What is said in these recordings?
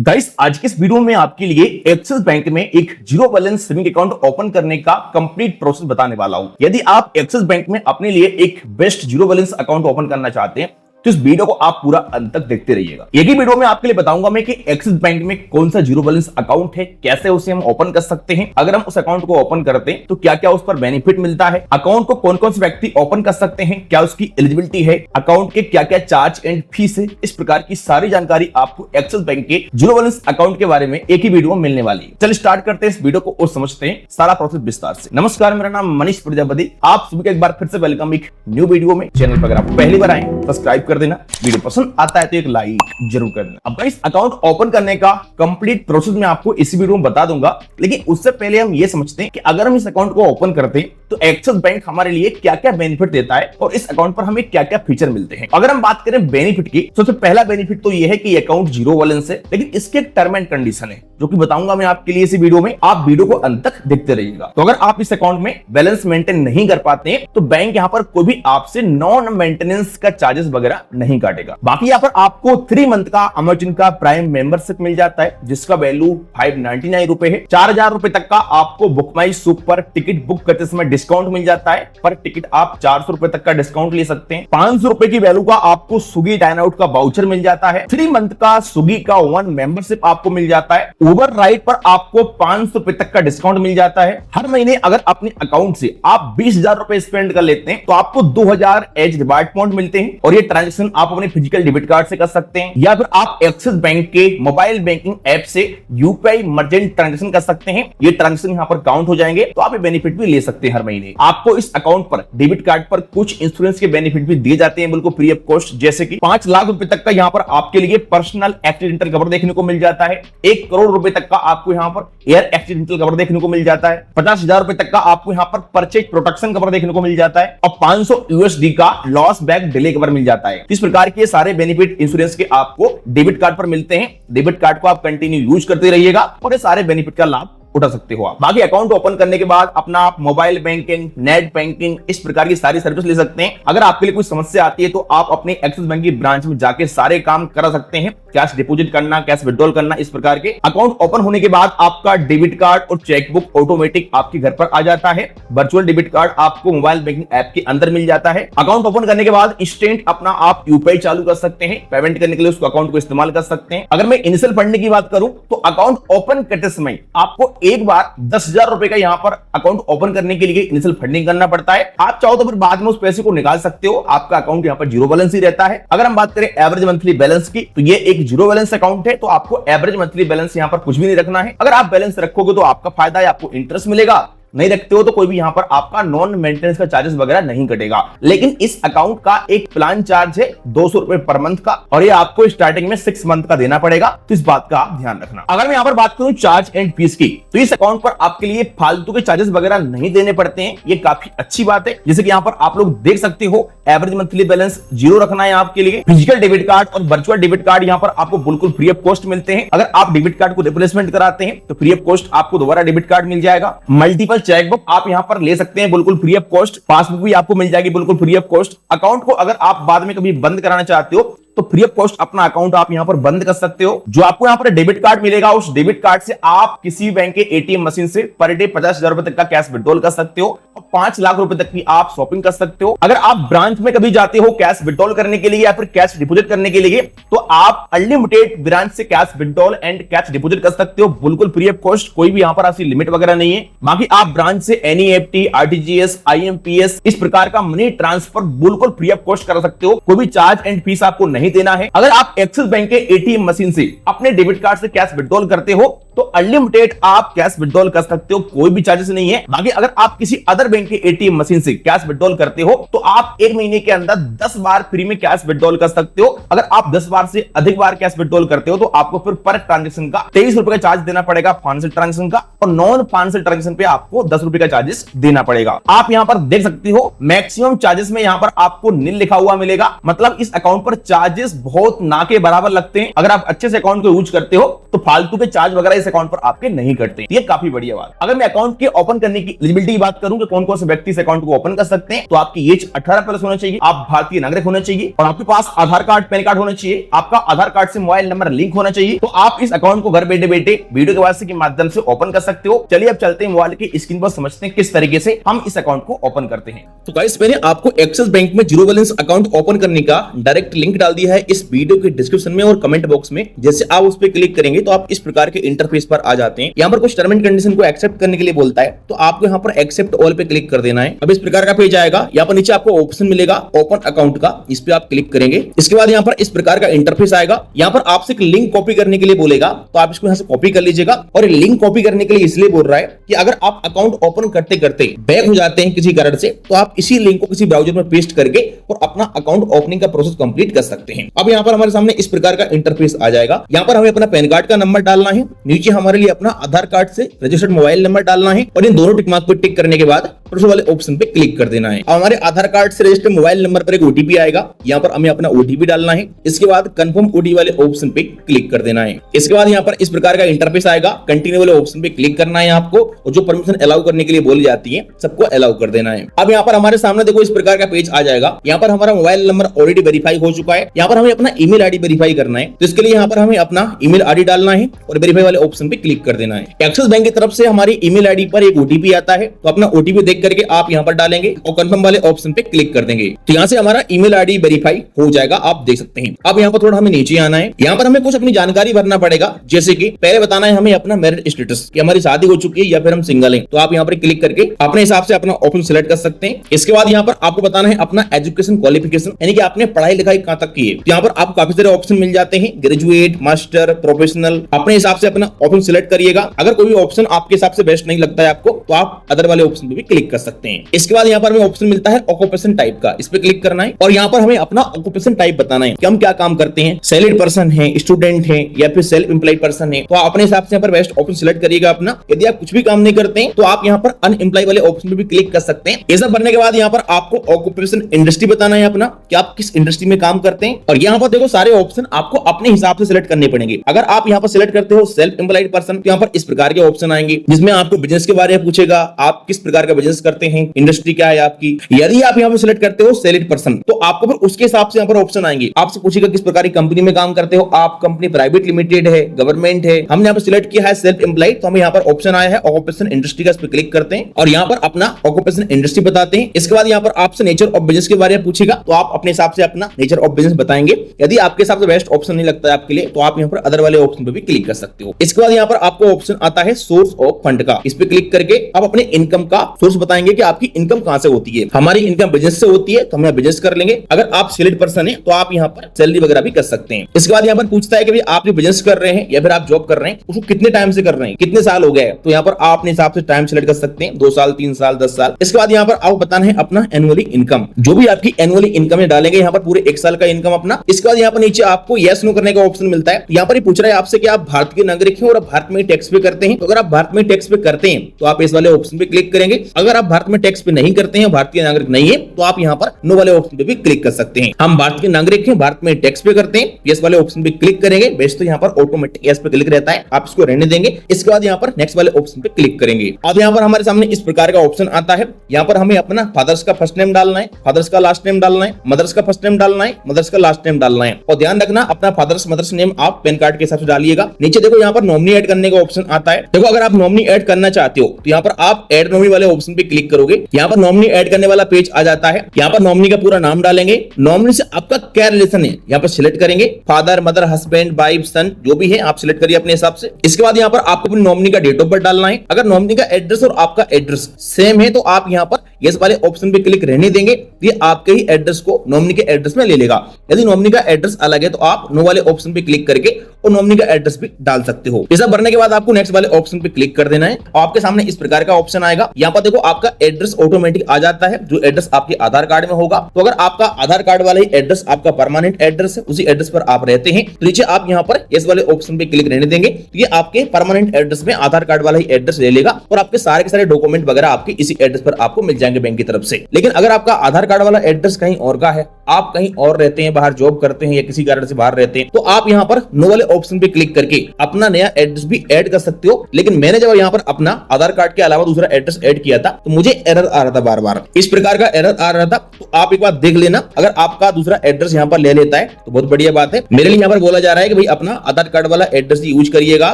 Guys, आज के इस वीडियो में आपके लिए एक्सिस बैंक में एक zero balance saving account open करने का कंप्लीट प्रोसेस बताने वाला हूं। यदि आप एक्सिस बैंक में अपने लिए एक best zero balance account open करना चाहते हैं तो इस वीडियो को आप पूरा अंत तक देखते रहिएगा। एक ही वीडियो में आपके लिए बताऊंगा मैं कि एक्सिस बैंक में कौन सा जीरो बैलेंस अकाउंट है, कैसे उसे हम ओपन कर सकते हैं, अगर हम उस अकाउंट को ओपन करते हैं तो क्या क्या उस पर बेनिफिट मिलता है, अकाउंट को कौन कौन से व्यक्ति ओपन कर सकते हैं, क्या उसकी एलिजिबिलिटी है, अकाउंट के क्या क्या चार्ज एंड फीस है। इस प्रकार की सारी जानकारी आपको एक्सिस बैंक के जीरो बैलेंस अकाउंट के बारे में एक ही वीडियो में मिलने वाली है। चलिए स्टार्ट करते हैं इस वीडियो को और समझते हैं सारा प्रोसेस विस्तार से। नमस्कार, मेरा नाम मनीष प्रजापति, आप सभी का एक बार फिर से वेलकम एक न्यू वीडियो में। चैनल पर अगर आप पहली बार आए सब्सक्राइब कर देना, वीडियो पसंद आता है तो एक लाइक जरूर कर देना। अब गाइस, अकाउंट ओपन करने का कंप्लीट प्रोसेस मैं आपको इसी वीडियो में बता दूंगा, लेकिन उससे पहले हम ये समझते हैं कि अगर हम इस अकाउंट को ओपन करते हैं तो एक्सिस बैंक हमारे लिए क्या क्या बेनिफिट देता है और इस अकाउंट पर हमें क्या क्या फीचर मिलते हैं। अगर हम बात करें बेनिफिट की, सबसे पहला बेनिफिट तो ये है कि अकाउंट जीरो बैलेंस है, लेकिन इसके एक टर्म एंड कंडीशन है जो कि बताऊंगा मैं आपके लिए इसी वीडियो में। आप वीडियो को अंत तक देखते रहिएगा। तो अगर आप इस अकाउंट में बैलेंस मेंटेन नहीं कर पाते हैं तो बैंक यहाँ पर कोई भी आपसे नॉन मेंटेनेंस का चार्जेस वगैरह नहीं काटेगा। बाकी यहाँ पर आपको 3 मंथ का अमेजन का प्राइम मेंबरशिप मिल जाता है जिसका वैल्यू 599 रुपए है। 4000 रुपए तक का आपको बुक माई सूप पर टिकट बुक करते समय डिस्काउंट मिल जाता है। पर टिकट आप 400 रुपए तक का डिस्काउंट ले सकते हैं। 500 रुपए की वैल्यू का आपको स्विगी डाइन आउट का वाउचर मिल जाता है। 3 मंथ का स्विगी का 1 मेंबरशिप आपको मिल जाता है। उबर राइड पर आपको 500 रुपए तक का डिस्काउंट मिल जाता है। हर महीने अगर अपने अकाउंट से आप 20,000 रुपए स्पेंड कर लेते हैं तो आपको 2000 एज रिवार्ड पॉइंट मिलते हैं और ये ट्रांजेक्शन आप अपने फिजिकल डेबिट कार्ड से कर सकते हैं या फिर आप एक्सिस बैंक के मोबाइल बैंकिंग ऐप से यूपीआई मर्चेंट ट्रांजेक्शन कर सकते हैं। ये ट्रांजेक्शन यहाँ पर काउंट हो जाएंगे तो आप ये बेनिफिट भी ले सकते हैं हर महीने। आपको इस अकाउंट पर डेबिट कार्ड पर कुछ इंश्योरेंस के बेनिफिट भी दिए जाते हैं बिल्कुल फ्री ऑफ कॉस्ट, जैसे कि 5 लाख रुपए तक का यहाँ पर आपके लिए पर्सनल एक्सीडेंटल कवर देखने को मिल जाता है। 1 करोड़ रुपए तक का आपको यहाँ पर एयर एक्सीडेंटल कवर देखने को मिल जाता है। 50,000 रुपए तक का आपको यहाँ पर परचेज प्रोटेक्शन कवर देखने को मिल जाता है और 500 यूएसडी का लॉस बैक डिले कवर मिल जाता है। इस प्रकार के सारे बेनिफिट इंश्योरेंस के आपको डेबिट कार्ड पर मिलते हैं। डेबिट कार्ड को आप कंटिन्यू यूज करते रहिएगा और ये सारे बेनिफिट का लाभ उठा सकते हो आप। बाकी अकाउंट ओपन करने के बाद अपना आप मोबाइल बैंकिंग, नेट बैंकिंग, इस प्रकार की सारी सर्विस ले सकते हैं। अगर आपके लिए कोई समस्या आती है तो आप अपने एक्सिस बैंक की ब्रांच में जाके सारे काम करा सकते हैं। कैश डिपॉजिट करना, कैश विड्रॉल करना, इस प्रकार के। अकाउंट ओपन होने के बाद आपका डेबिट कार्ड और चेकबुक ऑटोमेटिक आपके घर पर आ जाता है। वर्चुअल डेबिट कार्ड आपको मोबाइल बैंकिंग ऐप के अंदर मिल जाता है। अकाउंट ओपन करने के बाद इंस्टेंट अपना आप यूपीआई चालू कर सकते हैं। पेमेंट करने के लिए उस अकाउंट को इस्तेमाल कर सकते हैं। अगर मैं इनिशियल फंडिंग की बात करूं तो अकाउंट ओपन करते समय आपको एक बार 10,000 रुपए का यहाँ पर अकाउंट ओपन करने के लिए इनिशियल फंडिंग करना पड़ता है। आप चाहो तो फिर बाद में उस पैसे को निकाल सकते हो। आपका अकाउंट यहाँ पर जीरो बैलेंस ही रहता है। अगर हम बात करें एवरेज मंथली बैलेंस की तो ये एक जीरो बैलेंस अकाउंट है तो आपको एवरेज मंथली बैलेंस यहाँ पर कुछ भी नहीं रखना है। अगर आप बैलेंस रखोगे तो आपका फायदा है, आपको इंटरेस्ट मिलेगा। नहीं रखते हो तो कोई भी यहाँ पर आपका नॉन मेंटेनेंस का चार्जेस वगैरह नहीं कटेगा। लेकिन इस अकाउंट का एक प्लान चार्ज है 200 रुपए पर मंथ का और ये आपको स्टार्टिंग में 6 मंथ का देना पड़ेगा, तो इस बात का आप ध्यान रखना। अगर मैं यहाँ पर बात करूं चार्ज एंड फीस की तो इस अकाउंट पर आपके लिए फालतू के चार्जेस वगैरह नहीं देने पड़ते हैं। ये काफी अच्छी बात है। जैसे कि यहाँ पर आप लोग देख सकते हो एवरेज मंथली बैलेंस जीरो रखना है आपके लिए। फिजिकल डेबिट कार्ड और वर्चुअल डेबिट कार्ड यहाँ पर आपको बिल्कुल फ्री ऑफ कॉस्ट मिलते हैं। अगर आप डेबिट कार्ड को रिप्लेसमेंट कराते हैं तो फ्री ऑफ कॉस्ट आपको दोबारा डेबिट कार्ड मिल जाएगा। मल्टीपल चेकबुक आप यहाँ पर ले सकते हैं बिल्कुल फ्री ऑफ कॉस्ट। पासबुक भी आपको मिल जाएगी बिल्कुल फ्री ऑफ कॉस्ट। अकाउंट को अगर आप बाद में कभी बंद कराना चाहते हो तो फ्री ऑफ कॉस्ट अपना अकाउंट आप यहाँ पर बंद कर सकते हो। जो आपको यहाँ पर डेबिट कार्ड मिलेगा उस डेबिट कार्ड से आप किसी बैंक के एटीएम मशीन से पर डे 50,000 रुपए तक का कैश विड्रॉल कर सकते हो और 5 लाख रुपए तक की आप शॉपिंग कर सकते हो। अगर आप ब्रांच में कभी जाते हो कैश विड्रॉल करने के लिए या फिर कैश डिपॉजिट करने के लिए तो आप अनलिमिटेड ब्रांच से cash withdrawal and cash deposit कर सकते हो बिल्कुल फ्री ऑफ कॉस्ट। कोई भी यहाँ पर ऐसी लिमिट वगैरह नहीं है। बाकी आप ब्रांच से एनईएफटी, आरटीजीएस, आईएमपीएस इस प्रकार का मनी ट्रांसफर बिल्कुल फ्री ऑफ कॉस्ट कर सकते हो। कोई भी चार्ज एंड फीस आपको नहीं देना है। अगर आप एक्सिस बैंक के एटीएम मशीन से अपने डेबिट कार्ड से कैश विड्रॉल करते हो तो अनलिमिटेड आप कैश विड्रॉल कर सकते हो, कोई भी चार्जेस नहीं है। बाकी अगर आप किसी अदर बैंक के एटीएम मशीन से कैश विड्रॉल करते हो तो आप एक महीने के अंदर 10 बार फ्री में कैश विड्रॉल कर सकते हो। अगर आप 10 बार से अधिक बार कैश विड्रॉल करते हो तो आपको फिर पर ट्रांजेक्शन का 23 रुपए का चार्ज देना पड़ेगा फाइनेंशियल ट्रांजेक्शन का, और नॉन फाइनेंशियल ट्रांजेक्शन पे आपको 10 रुपए का चार्जेस देना पड़ेगा। आप यहाँ पर देख सकते हो मैक्सिमम चार्जेस में यहाँ पर आपको नील लिखा हुआ मिलेगा। मतलब इस अकाउंट पर चार्जेस बहुत ना के बराबर लगते हैं। अगर आप अच्छे से अकाउंट को यूज करते हो तो फालतू के चार्ज वगैरह इस अकाउंट पर आपके नहीं कटते। ये काफी बढ़िया बात। अगर मैं अकाउंट के ओपन करने की एलिजिबिलिटी की बात करूं कि कौन कौन से व्यक्ति इस अकाउंट को ओपन कर सकते हैं, तो आपकी एज 18 प्लस होना चाहिए, आप भारतीय नागरिक होना चाहिए और आपके पास आधार कार्ड पैन कार्ड होना चाहिए, आपका आधार कार्ड से मोबाइल नंबर लिंक होना चाहिए। तो आप इस अकाउंट को घर बैठे बैठे वीडियो के वास्ते के माध्यम से ओपन कर सकते हो। चलिए अब चलते हैं मोबाइल की स्क्रीन पर, समझते हैं किस तरीके से हम इस अकाउंट को ओपन करते हैं। तो गाइस मैंने आपको एक्सिस बैंक में जीरो बैलेंस अकाउंट ओपन करने का डायरेक्ट लिंक डाल दिया है इस वीडियो के डिस्क्रिप्शन में और कमेंट बॉक्स में। जैसे आप उस पर क्लिक करेंगे तो आप इस प्रकार के इंटरफेस पर आ जाते हैं। यहाँ पर कुछ टर्म एंड कंडीशन को एक्सेप्ट करने के लिए बोलता है, तो आपको यहाँ पर एक्सेप्ट ऑल पे क्लिक कर देना है। अब इस प्रकार का पेज आएगा। यहाँ पर नीचे आपको ऑप्शन मिलेगा ओपन अकाउंट का, इस पे आप क्लिक करेंगे। इसके बाद यहाँ पर इस प्रकार का इंटरफेस आएगा। यहाँ पर आपसे एक लिंक कॉपी करने के लिए बोलेगा, तो आप इसको यहाँ से कॉपी कर लीजिएगा। और लिंक कॉपी करने के लिए इसलिए बोल रहा है कि अगर आप अकाउंट ओपन करते करते बैक हो जाते हैं किसी कारण से, तो आप इसी लिंक को किसी ब्राउजर में पेस्ट करके और अपना अकाउंट ओपनिंग का प्रोसेस कंप्लीट कर सकते हैं। अब यहाँ पर हमारे सामने इस प्रकार का इंटरफेस आ जाएगा। यहाँ पर हमें अपना पैन कार्ड का नंबर डालना है, नीचे हमारे लिए अपना आधार कार्ड से रजिस्टर्ड मोबाइल नंबर डालना है और इन दोनों टिक मार्क को टिक करने के बाद प्रोसेस वाले ऑप्शन पे क्लिक कर देना है। हमारे आधार कार्ड से रजिस्टर्ड मोबाइल नंबर पर एक ओटीपी आएगा, यहाँ पर हमें अपना ओटीपी डालना है। इसके बाद कंफर्म ओटीपी वाले ऑप्शन पे क्लिक कर देना है। इसके बाद यहाँ पर इस प्रकार का इंटरफेस आएगा, कंटिन्यू वाले ऑप्शन पे क्लिक करना है आपको और जो परमिशन अलाउ करने के लिए बोली जाती है सबको अलाउ कर देना है। अब यहाँ पर हमारे सामने देखो इस प्रकार का पेज आ जाएगा। यहाँ पर हमारा मोबाइल नंबर ऑलरेडी वेरीफाई हो चुका है। यहाँ पर हमें अपना ईमेल आईडी वेरीफाई करना है, तो इसके लिए यहाँ पर हमें अपना ईमेल आईडी डालना है और वेरीफाई वाले ऑप्शन पे क्लिक कर देना है। एक्सिस बैंक की तरफ से हमारी ईमेल आईडी पर एक ओटीपी आता है, तो अपना ओटीपी देख करके आप यहाँ पर डालेंगे और कंफर्म वाले ऑप्शन पे क्लिक कर देंगे। तो यहाँ से हमारा ईमेल आईडी वेरीफाई हो जाएगा, आप देख सकते हैं। अब यहाँ पर थोड़ा हमें नीचे आना है। यहाँ पर हमें कुछ अपनी जानकारी भरना पड़ेगा, जैसे कि पहले बताना है हमें अपना मैरिज स्टेटस कि हमारी शादी हो चुकी है या फिर हम सिंगल हैं। तो आप यहाँ पर क्लिक करके अपने हिसाब से अपना ऑप्शन सिलेक्ट कर सकते हैं। इसके बाद यहाँ पर आपको बताना है अपना एजुकेशन क्वालिफिकेशन, यानी कि आपने पढ़ाई लिखाई कहां तक की है। तो यहाँ पर आपको काफी सारे ऑप्शन मिल जाते हैं, ग्रेजुएट, मास्टर, प्रोफेशनल। अपने हिसाब से अपना ऑप्शन सिलेक्ट करिएगा। अगर कोई ऑप्शन आपके हिसाब से बेस्ट नहीं लगता है आपको, तो आप अदर वाले ऑप्शन पे भी क्लिक कर सकते हैं। इसके बाद यहाँ पर हमें ऑप्शन मिलता है ऑक्यूपेशन टाइप का, इस पे क्लिक करना है और यहाँ पर हमें अपना ऑक्यूपेशन टाइप बताना है कि हम क्या काम करते हैं, सैलरीड पर्सन है, स्टूडेंट है या फिर सेल्फ एम्प्लॉयड पर्सन है। तो आप अपने हिसाब से यहाँ पर बेस्ट ऑप्शन सिलेक्ट करिएगा अपना। यदि आप कुछ भी काम नहीं करते हैं तो आप यहाँ पर अनएम्प्लॉयड वाले ऑप्शन पे भी क्लिक कर सकते हैं। ये सब भरने के बाद यहाँ पर आपको ऑक्यूपेशन इंडस्ट्री बताना है अपना कि आप किस इंडस्ट्री में काम करते हैं। और यहाँ पर देखो सारे ऑप्शन आपको अपने हिसाब से सिलेक्ट करने पड़ेंगे। अगर आप यहाँ पर सिलेक्ट करते हो सेल्फ एम्प्लॉयड पर्सन, तो यहाँ पर इस प्रकार के ऑप्शन आएंगे जिसमें आपको बिजनेस के बारे में पूछेगा, आप किस प्रकार का बिजनेस करते हैं, इंडस्ट्री क्या है आपकी। यदि आप यहाँ पर सिलेक्ट करते हो सैलरीड पर्सन, तो आपको फिर उसके हिसाब से यहाँ पर ऑप्शन आएंगे। आपसे पूछेगा किस प्रकार की कंपनी में काम करते हो, आप कंपनी प्राइवेट लिमिटेड है, गवर्नमेंट है। हमने यहाँ पर सिलेक्ट किया है सेल्फ एम्प्लॉयड, तो हमें यहाँ पर ऑप्शन आया है ऑक्यूपेशन इंडस्ट्री का, इस पर क्लिक करते हैं और यहाँ पर अपना ऑक्यूपेशन इंडस्ट्री बताते हैं। इसके बाद यहाँ पर आपसे नेचर ऑफ बिजनेस के बारे में पूछेगा, तो आप अपने हिसाब से अपना नेचर ऑफ बिजनेस बताएंगे। यदि आपके हिसाब से बेस्ट ऑप्शन नहीं लगता है आपके लिए, तो आप यहाँ पर अदर वाले ऑप्शन पे भी क्लिक कर सकते हो। इसके बाद यहाँ पर आपको ऑप्शन आता है सोर्स ऑफ फंड का, इस पे क्लिक करके आप अपने इनकम का सोर्स बताएंगे कि आपकी इनकम कहां से होती है। हमारी इनकम बिजनेस से होती है, तो हम बिजनेस कर लेंगे। अगर आप सैलरीड पर्सन है तो आप यहाँ पर सैलरी वगैरह भी कर सकते हैं। इसके बाद यहाँ पर पूछता है कि भाई आप जो बिजनेस कर रहे हैं या फिर आप जॉब कर रहे हैं उसको कितने टाइम से कर रहे हैं, कितने साल हो गए। तो यहाँ पर आप अपने हिसाब से टाइम सिलेक्ट कर सकते हैं, 2 साल, 3 साल, 10 साल। इसके बाद यहाँ पर आपको बताना है अपना एनुअली इनकम, जो भी आपकी एनुअली इनकम डालेंगे यहाँ पर पूरे 1 साल का इनकम अपना। इसके बाद यहाँ पर नीचे आपको यस नो करने का ऑप्शन मिलता है। यहाँ पर ये पूछ रहा है आपसे कि आप भारत के नागरिक हैं और आप भारत में टैक्स पे करते हैं। तो अगर आप भारत में टैक्स पे करते हैं तो आप इस वाले ऑप्शन पे क्लिक करेंगे। अगर आप भारत में टैक्स पे नहीं करते हैं, भारतीय नागरिक नहीं है, तो आप यहाँ पर नो वाले ऑप्शन पे भी क्लिक कर सकते हैं। हम भारत के नागरिक हैं, भारत में टैक्स पे करते हैं, यस वाले ऑप्शन पे क्लिक करेंगे। वैसे तो यहाँ पर ऑटोमेटिक यस पे क्लिक रहता है, आप इसको रहने देंगे। इसके बाद यहाँ पर नेक्स्ट वाले ऑप्शन पे क्लिक करेंगे। अब यहाँ पर हमारे सामने इस प्रकार का ऑप्शन आता है। यहाँ पर हमें अपना फादर्स का फर्स्ट नेम डालना है, फादर्स का लास्ट नेम डालना है, मदर्स का फर्स्ट नेम डालना है, मदर्स का लास्ट नेम डालना है। और ध्यान रखना अपना फादर्स मदर्स नेम आप पैन कार्ड के हिसाब से डालिएगा। नीचे देखो यहाँ पर नॉमिनी ऐड करने का ऑप्शन आता है। देखो अगर आप नॉमिनी ऐड करना चाहते हो तो यहाँ पर आप ऐड नॉमिनी वाले ऑप्शन पे क्लिक करोगे। यहाँ पर नॉमिनी ऐड करने वाला पेज आ जाता है। यहाँ पर नॉमिनी का पूरा नाम डालेंगे, नॉमिनी से आपका क्या रिलेशन है यहाँ पर सिलेक्ट करेंगे, फादर, मदर, हस्बैंड, वाइफ, सन, जो भी है आप सिलेक्ट करिए अपने हिसाब से। इसके बाद यहाँ पर आपको अपनी नॉमिनी का डेट ऑफ बर्थ डालना है। अगर नॉमिनी का एड्रेस और आपका एड्रेस सेम है तो आप यहाँ पर यस वाले ऑप्शन पे क्लिक रहने देंगे। ये आपके ही एड्रेस को नॉमिनी के एड्रेस में ले लेगा। यदि नॉमिनी का एड्रेस अलग है तो आप नो वाले ऑप्शन पे क्लिक करके और नॉमिनी का एड्रेस भी डाल सकते हो। ये सब भरने के बाद आपको नेक्स्ट वाले ऑप्शन पे क्लिक कर देना है। आपके सामने इस प्रकार का ऑप्शन आएगा। यहाँ पर देखो आपका एड्रेस ऑटोमेटिक आ जाता है, जो एड्रेस आपके आधार कार्ड में होगा। तो अगर आपका आधार कार्ड वाला ही एड्रेस आपका परमानेंट एड्रेस है, उसी एड्रेस पर आप रहते हैं, तो नीचे आप यहाँ पर इस वाले ऑप्शन पे क्लिक रहने देंगे। तो ये आपके परमानेंट एड्रेस में आधार कार्ड वाला ही एड्रेस ले लेगा और आपके सारे के सारे डॉक्यूमेंट वगैरह आपके इसी एड्रेस पर आपको मिल जाएंगे बैंक की तरफ से। लेकिन अगर आपका आधार कार्ड वाला एड्रेस कहीं और का है, आप कहीं और रहते हैं, बाहर जॉब करते हैं या किसी कारण से बाहर रहते हैं, तो आप यहाँ पर नो वाले ऑप्शन पे क्लिक करके अपना नया एड्रेस भी ऐड कर सकते हो। लेकिन मैंने जब यहाँ पर अपना आधार कार्ड के अलावा दूसरा एड्रेस ऐड किया था तो मुझे एरर आ रहा था, बार बार इस प्रकार का एरर आ रहा था। तो आप एक बार देख लेना, अगर आपका दूसरा एड्रेस यहाँ पर ले लेता है तो बहुत बढ़िया बात है। मेरे लिए यहाँ पर बोला जा रहा है कि भाई अपना आधार कार्ड वाला एड्रेस यूज करिएगा,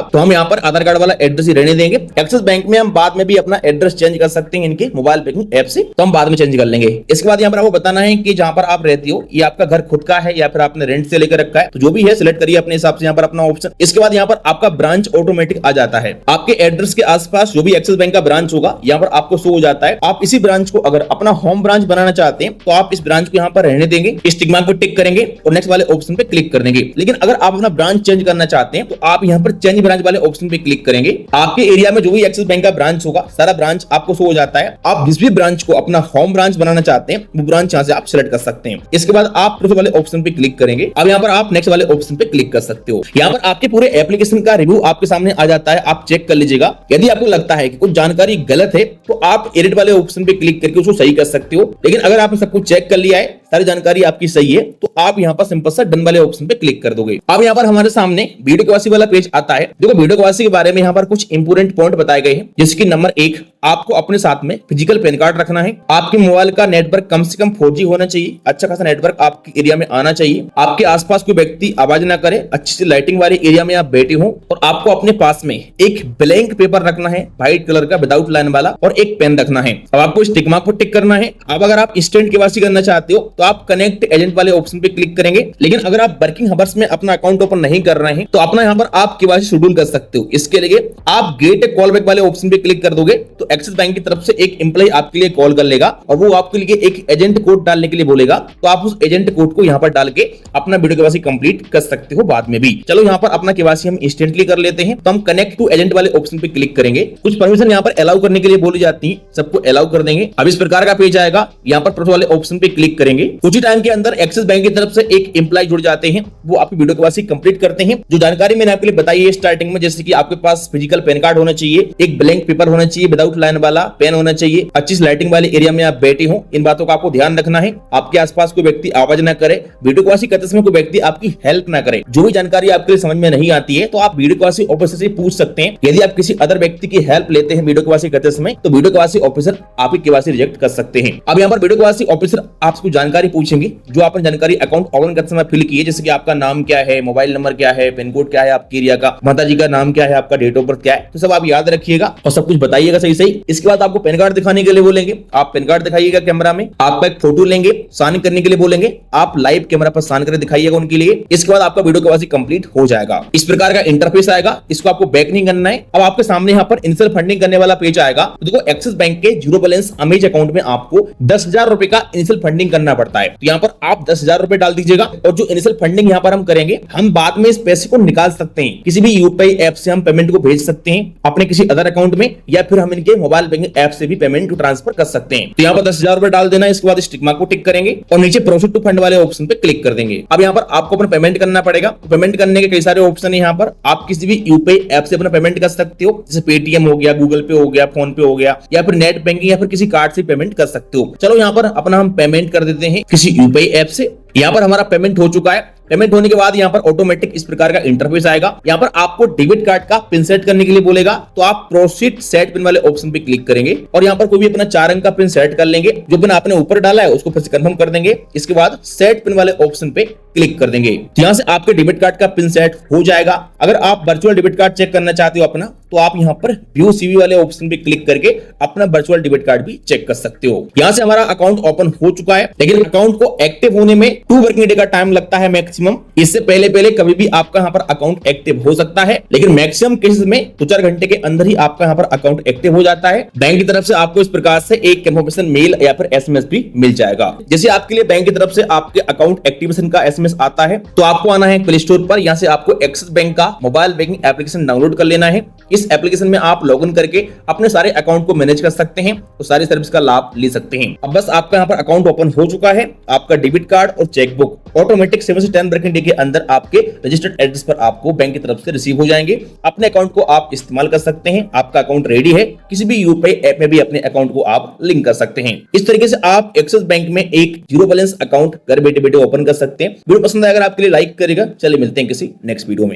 तो हम यहाँ पर आधार कार्ड वाला एड्रेस ही रहने देंगे। एक्सिस बैंक में हम बाद में भी अपना एड्रेस चेंज कर सकते हैं इनके मोबाइल बैंकिंग ऐप से, तो हम बाद में चेंज कर लेंगे। इसके बाद यहाँ पर आपको बताना है कि जहां पर आप रहती हो ये आपका घर खुद का है या फिर आपने रेंट से लेकर रखा है, तो जो भी है सिलेक्ट करिए अपने हिसाब से यहाँ पर अपना ऑप्शन। इसके बाद यहाँ पर आपका ब्रांच ऑटोमेटिक आ जाता है। आपके एड्रेस के आसपास जो भी एक्सिस बैंक का ब्रांच होगा यहाँ पर आपको शो हो जाता है। आप इसी ब्रांच को अगर अपना होम ब्रांच बनाना चाहते हैं तो आप इस ब्रांच को यहाँ पर रहने देंगे, इस टिक मार्क पर टिक करेंगे और नेक्स्ट वाले ऑप्शन पे क्लिक कर देंगे। लेकिन अगर आप अपना ब्रांच चेंज करना चाहते हैं तो आप यहाँ पर चेंज ब्रांच वाले ऑप्शन पे क्लिक करेंगे। आपके एरिया में जो भी एक्सिस बैंक का ब्रांच होगा सारा ब्रांच आपको शो हो जाता है। आप जिस भी ब्रांच को अपना होम ब्रांच बनाना चाहते हैं वो ब्रांच यहाँ से आप सिलेक्ट कर सकते हैं। इसके बाद आप दूसरे वाले ऑप्शन पे क्लिक करेंगे। अब यहाँ पर आप नेक्स्ट वाले ऑप्शन पे क्लिक कर सकते हो। यहाँ पर आपके पूरे एप्लीकेशन का रिव्यू आपके सामने आ जाता है, आप चेक कर लीजिएगा। यदि आपको लगता है कि कुछ जानकारी गलत है तो आप एडिट वाले ऑप्शन पे क्लिक करके उसको सही कर सकते हो। लेकिन अगर आपने सब कुछ चेक कर लिया है, सारी जानकारी आपकी सही है, तो आप यहाँ पर सिंपल सा डन वाले ऑप्शन पे क्लिक कर दोगे। अब यहाँ पर हमारे सामने वीडियो केवाईसी वाला पेज आता है। देखो वीडियो केवाईसी के बारे में यहाँ पर कुछ इंपोर्टेंट पॉइंट बताए गए हैं, जैसे कि नंबर 1, आपको अपने साथ में फिजिकल पैन कार्ड रखना है। आपके मोबाइल का नेटवर्क कम से कम 4G होना चाहिए, अच्छा खासा नेटवर्क आपके एरिया में आना चाहिए। आपके आसपास कोई व्यक्ति आवाज ना करे, अच्छी सी लाइटिंग वाले एरिया में आप बैठे हो, और आपको अपने पास में एक ब्लैंक पेपर रखना है व्हाइट कलर का विदाउट लाइन वाला, और एक पेन रखना है। अब आपको इस टिक मार्क पर टिक करना है। अब अगर आप इंस्टेंट केवाईसी करना चाहते हो तो आप कनेक्ट एजेंट वाले ऑप्शन पे क्लिक करेंगे। लेकिन अगर आप वर्किंग आवर्स में अपना अकाउंट ओपन नहीं कर रहे हैं तो अपना यहाँ पर आप केवाईसी शेड्यूल कर सकते हो। इसके लिए आप गेट ए कॉल बैक वाले ऑप्शन पे क्लिक कर दोगे तो एक्सिस बैंक की तरफ से एक एम्प्लॉय आपके लिए कॉल कर लेगा और वो आपके लिए एक एजेंट कोड डालने के लिए बोलेगा। तो आप उस एजेंट कोड को यहाँ पर डाल के अपना वीडियो केवाईसी कंप्लीट कर सकते हो बाद में भी। चलो यहाँ पर अपना केवाईसी हम इंस्टेंटली कर लेते हैं। तो हम कनेक्ट टू एजेंट वाले ऑप्शन पे क्लिक करेंगे। कुछ परमिशन यहाँ पर अलाउ करने के लिए बोली जाती है, सबको अलाउ कर देंगे। अब इस प्रकार का पेज आएगा। यहाँ पर प्रोसेस वाले ऑप्शन पे क्लिक करेंगे। कुछ ही टाइम के अंदर एक्सिस बैंक की तरफ से एक एम्प्लॉय जुड़ जाते हैं, वो आपकी वीडियो केवाईसी कंप्लीट करते हैं। जो जानकारी मैंने आपके लिए बताई है स्टार्टिंग में, जैसे कि आपके पास फिजिकल पैन कार्ड होना चाहिए, एक ब्लैंक पेपर होना चाहिए विदाउट लाइन वाला, पेन होना चाहिए, अच्छी लाइटिंग वाले एरिया में आप बैठे हो, इन बातों का आपको ध्यान रखना है। आपके आसपास कोई व्यक्ति आवाज ना करे, वीडियो केवाईसी करते समय कोई व्यक्ति आपकी हेल्प ना करे। जो भी जानकारी आपके लिए समझ में नहीं आती है तो आप वीडियो केवाईसी ऑफिसर से पूछ सकते हैं। यदि आप किसी अदर व्यक्ति की हेल्प लेते हैं वीडियो केवाईसी करते समय तो वीडियो केवाईसी ऑफिसर आपकी केवाईसी रिजेक्ट कर सकते हैं। अब यहाँ पर वीडियो केवाईसी ऑफिसर आपसे जानकारी पूछेंगे जो आपने जानकारी अकाउंट ओपन करते समय फिल की है, जैसे कि आपका नाम क्या है, मोबाइल नंबर क्या है, पिन कोड क्या है, आपके एरिया का, माताजी का नाम क्या है, आपका डेट ऑफ बर्थ क्या है, तो सब आप याद रखिएगा और सब कुछ बताइएगा सही सही। इसके बाद आपको पैन कार्ड दिखाने के लिए बोलेंगे, आप पैन कार्ड दिखाइएगा कैमरा में। आपका एक फोटो लेंगे, साइन करने के लिए बोलेंगे, आप लाइव कैमरा पर साइन करके दिखाइएगा उनके लिए। इसके बाद आपका वीडियो केवाईसी कंप्लीट हो जाएगा। इस प्रकार का इंटरफेस आएगा, इसको आपको बैक नहीं करना है। अब आपके सामने यहाँ पर इनिशियल फंडिंग करने वाला पेज आएगा। तो देखो एक्सिस बैंक के जीरो बैलेंस अमेज अकाउंट में आपको 10,000 रुपए का इनिशियल फंडिंग करना पड़ता है। तो यहाँ पर आप 10,000 रुपए डाल दीजिएगा और जो इनिशियल फंडिंग यहाँ पर हम करेंगे, हम बाद में इस पैसे को निकाल सकते हैं। किसी भी यूपीआई ऐप से हम पेमेंट को भेज सकते हैं अपने किसी अदर अकाउंट में, या फिर हम इनके मोबाइल बैंकिंग ऐप से भी पेमेंट ट्रांसफर कर सकते हैं। तो यहाँ पर 10,000 रुपए डाल देना। इसके बाद टिक मार्क को टिक करेंगे और नीचे प्रोसीड टू फंड वाले ऑप्शन पे क्लिक कर देंगे। अब यहाँ पर आपको अपना पेमेंट करना पड़ेगा। तो पेमेंट करने के कई सारे ऑप्शन है यहाँ पर। आप किसी भी यूपीआई ऐप से अपना पेमेंट कर सकते हो, जैसे पेटीएम हो गया, गूगल पे हो गया, फोन पे हो गया, या फिर नेट बैंकिंग या फिर किसी कार्ड से पेमेंट कर सकते हो। चलो यहाँ पर अपना हम पेमेंट कर देते हैं किसी यूपीआई ऐप से। यहाँ पर हमारा पेमेंट हो चुका है। पेमेंट होने के बाद यहाँ पर ऑटोमेटिक इस प्रकार का इंटरफेस आएगा। यहाँ पर आपको डेबिट कार्ड का पिन सेट करने के लिए बोलेगा, तो आप प्रोसीड सेट पिन वाले ऑप्शन पे क्लिक करेंगे और यहाँ पर कोई भी अपना 4 अंक का पिन सेट कर लेंगे। जो पिन आपने ऊपर डाला है उसको फिर से कंफर्म कर देंगे। इसके बाद सेट पिन वाले ऑप्शन पे क्लिक कर देंगे। यहाँ से आपके डेबिट कार्ड का पिन सेट हो जाएगा। अगर आप वर्चुअल डेबिट कार्ड चेक करना चाहते हो अपना, तो आप यहाँ पर व्यू सीवी वाले ऑप्शन पे क्लिक करके अपना वर्चुअल डेबिट कार्ड भी चेक कर सकते हो। यहाँ से हमारा अकाउंट ओपन हो चुका है, लेकिन अकाउंट को एक्टिव होने में 2 वर्किंग डे का टाइम लगता है मैक्सिमम। इससे पहले कभी भी आपका यहाँ पर अकाउंट एक्टिव हो सकता है, लेकिन मैक्सिमम केसेस में 2-4 घंटे के अंदर ही आपका यहाँ पर अकाउंट एक्टिव हो जाता है। बैंक की तरफ से आपको इस प्रकार से एक कंफर्मेशन मेल या फिर एसएमएस भी मिल जाएगा। जैसे आपके लिए बैंक की तरफ से आपके अकाउंट एक्टिवेशन का एसएमएस आता है, तो आपको आना है प्ले स्टोर पर। यहाँ से आपको एक्सिस बैंक का मोबाइल बैंकिंग एप्लीकेशन डाउनलोड कर लेना है। इस एप्लीकेशन में आप लॉगिन करके अपने सारे अकाउंट को मैनेज कर सकते हैं, तो सारी सर्विस का लाभ ले सकते हैं। अब बस आपका यहाँ पर अकाउंट ओपन हो चुका है। आपका डेबिट कार्ड और चेकबुक ऑटोमेटिक 7 से 10 वर्किंग डे के अंदर आपके रजिस्टर्ड एड्रेस पर आपको बैंक की तरफ से रिसीव हो जाएंगे। अपने अकाउंट को आप इस्तेमाल कर सकते हैं। आपका अकाउंट रेडी है। किसी भी यूपीआई ऐप में भी अपने अकाउंट को आप लिंक कर सकते हैं। इस तरीके से आप एक्सिस बैंक में एक जीरो बैलेंस अकाउंट घर बैठे बैठे ओपन कर सकते हैं। वीडियो पसंद आया अगर आपके लिए लाइक करेगा। चलिए मिलते हैं किसी नेक्स्ट वीडियो में।